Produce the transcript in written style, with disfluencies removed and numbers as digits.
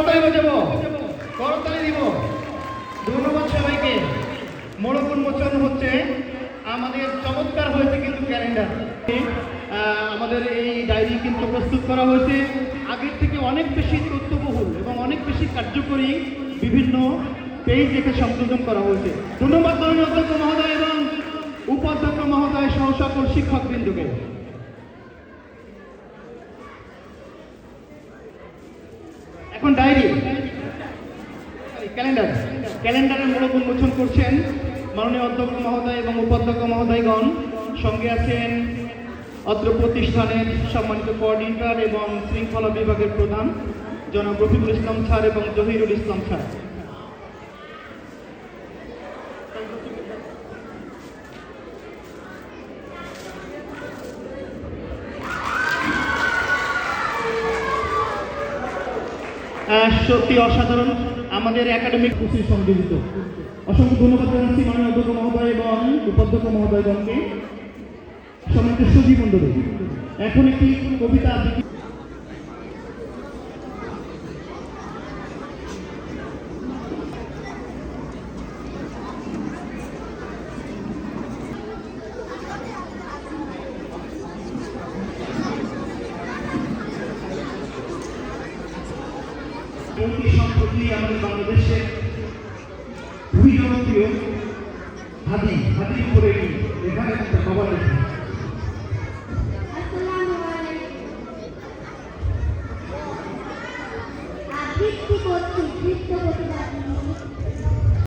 করতালি বাজাবো, করতালি দিব। ধন্যবাদ সবাইকে। মোড়ক উন্মোচন হচ্ছে, আমাদের চমৎকার হয়েছে কিন্তু ক্যালেন্ডার। আমাদের এই ডায়েরি কিন্তু প্রস্তুত করা হয়েছে আগের থেকে অনেক বেশি তথ্যবহুল এবং অনেক বেশি কার্যকরী বিভিন্ন পেজ এখানে সংযোজন করা হয়েছে। ধন্যবাদ মাননীয় অধ্যক্ষ মহোদয় এবং উপাধ্যক্ষ মহোদয় সহ সকল শিক্ষকবৃন্দকে। এখন ডায়েরি ক্যালেন্ডারের মোড়ক উন্মোচন করছেন মাননীয় অধ্যক্ষ মহোদয় এবং উপাধ্যক্ষ মহোদয়গণ। সঙ্গে আছেন অত্র প্রতিষ্ঠানের সম্মানিত কোঅর্ডিনেটর এবং শৃঙ্খলা বিভাগের প্রধান জনাব রফিকুল ইসলাম স্যার এবং জহিরুল ইসলাম স্যার। সত্যি অসাধারণ আমাদের একাডেমিক কোর্সের সংযোজিত। অসংখ্য ধন্যবাদ জানাচ্ছি মাননীয় অধ্যক্ষ মহোদয় এবং উপাধ্যক্ষ মহোদয়গণকে। সম্মানিত সুধী মণ্ডলী, এখন একটি কবিতা আবৃত্তি। সম্প্রতি আমাদের বাংলাদেশে খুবই জনপ্রিয় হাদির উপরে এখানে একটা খবর আছে।